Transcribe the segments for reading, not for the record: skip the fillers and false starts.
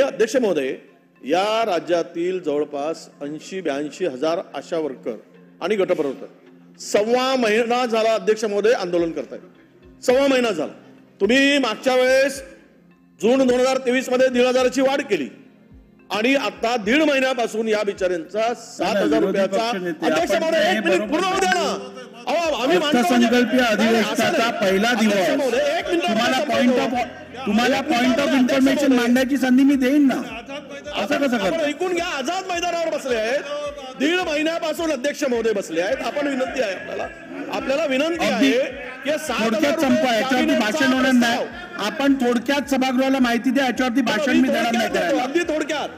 अध्यक्ष महोदय, या राज्यातील जवळपास 80-82 हजार आशा वर्कर आणि गटप्रवर्तक 1.25 महिना झाला अध्यक्ष महोदय आंदोलन करतायत. 1.25 महिना झाला. तुम्ही मागच्या वेळेस जून 2023 मध्ये 1,500ची वाढ केली आणि आता 1.5 महिन्यापासून या बिचाऱ्यांचा 7,000 रुपयाचा अध्यक्ष महोदय 1 मिनिट पूर्ण होऊ द्या ना. अर्थसंकल्पीय अधिवेशनाचा पहिला दिवस तुम्हाला पॉइंट ऑफ इन्फॉर्मेशन मांडण्याची संधी मी देईन ना. असं कसं करता? ऐकून घ्या. आझाद मैदानावर बसले आहेत. 1.5 महिन्यापासून अध्यक्ष महोदय बसले आहेत. आपण विनंती आहे आपल्याला विनंती आहे की थोडक्यात संपवा. याच्यावरती भाषण होणार नाही. आपण थोडक्यात सभागृहाला माहिती द्या. याच्यावरती भाषण मी देणार नाही. अगदी थोडक्यात.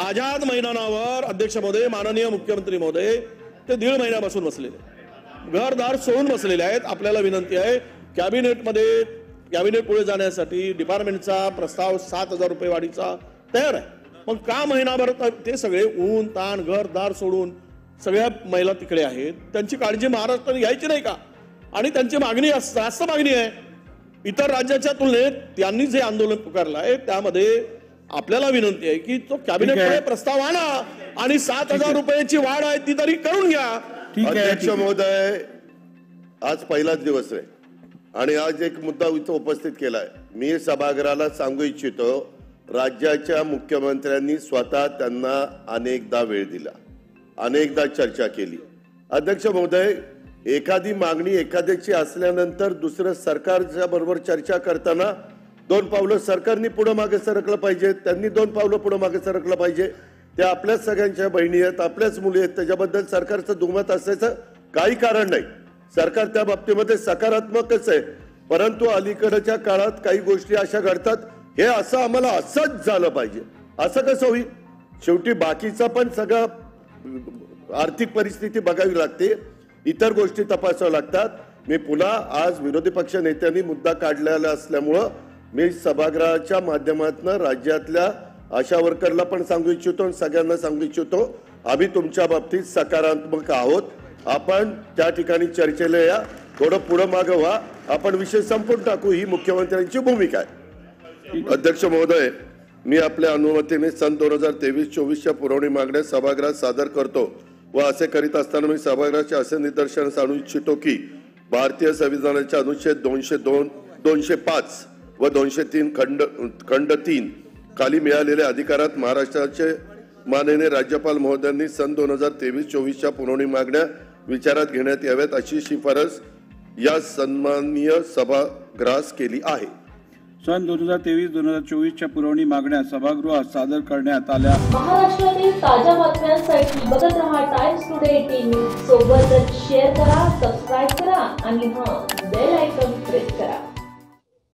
आझाद मैदानावर अध्यक्ष महोदय माननीय मुख्यमंत्री महोदय ते 1.5 महिन्यापासून बसलेले, घरदार सोडून बसलेले आहेत. आपल्याला विनंती आहे कॅबिनेट पुढे जाण्यासाठी डिपार्टमेंटचा प्रस्ताव 7,000 रुपये वाढीचा तयार आहे. मग का महिनाभर ते सगळे ऊन ताण घरदार सोडून सगळ्या महिला तिकडे आहेत. त्यांची काळजी महाराष्ट्राने घ्यायची नाही का? आणि त्यांची मागणी जास्त मागणी आहे. इतर राज्याच्या तुलनेत त्यांनी जे आंदोलन पुकारलं आहे त्यामध्ये आपल्याला विनंती आहे की तो कॅबिनेटमध्ये प्रस्ताव आणा आणि 7,000 रुपयाची वाढ आहे ती तरी करून घ्या. अध्यक्ष महोदय, आज पहिलाच दिवस आहे आणि आज एक मुद्दा इथं उपस्थित केलाय. मी सभागृहाला सांगू इच्छितो, राज्याच्या मुख्यमंत्र्यांनी स्वतः त्यांना अनेकदा वेळ दिला, अनेकदा चर्चा केली. अध्यक्ष महोदय, एखादी मागणी एखाद्याची असल्यानंतर दुसरं सरकारच्या बरोबर चर्चा करताना 2 पावलं सरकारने पुढे मागे सरकलं पाहिजे, त्यांनी 2 पावलं पुढे मागे सरकलं पाहिजे. त्या आपल्याच सगळ्यांच्या बहिणी आहेत, आपल्याच मुली आहेत. त्याच्याबद्दल सरकारचं दुमत असायचं काही कारण नाही. सरकार त्या बाबतीमध्ये सकारात्मकच आहे. परंतु अलीकडच्या काळात काही गोष्टी अशा घडतात, हे असं आम्हाला असंच झालं पाहिजे, असं कसं होईल? शेवटी बाकीचा पण सगळं आर्थिक परिस्थिती बघावी लागते, इतर गोष्टी तपासाव्या लागतात. मी पुन्हा आज विरोधी पक्ष नेत्यांनी मुद्दा काढलेला असल्यामुळं मी सभागृहाच्या माध्यमातून राज्यातल्या आशा वर्करला पण सांगू इच्छितो आणि सगळ्यांना सांगू इच्छितो, आम्ही तुमच्या बाबतीत सकारात्मक आहोत. आपण त्या ठिकाणी चर्चेला या, थोडं पुढं मागं व्हा, आपण विषय संपून टाकू, ही मुख्यमंत्र्यांची भूमिका आहे. अध्यक्ष महोदय, मी आपल्या अनुमतीने सन 2023-24च्या पुरवणी मागण्या सभागृहात सादर करतो व असे करीत असताना मी सभागृहाचे असे निदर्शनास आणू इच्छितो की भारतीय संविधानाच्या अनुच्छेद 202, 205 व 203 खंड 3 खाली मिळालेल्या अधिकारात महाराष्ट्राचे माननीय राज्यपाल महोदयांनी सन 2023-24च्या पुरवणी मागण्या विचारात घेण्यात याव्यात अशी शिफारस या सन्माननीय सभागृहास केली आहे. सन 2023-2024च्या पुरवणी मागण्या सभागृहात सादर करण्यात आल्या. महाराष्ट्रातील ताज्या बातम्यांसाठी बघत रहा टाइम्स टुडे 18 न्यूज. सोबतच शेअर करा, सबस्क्राईब करा आणि बेल आयकॉन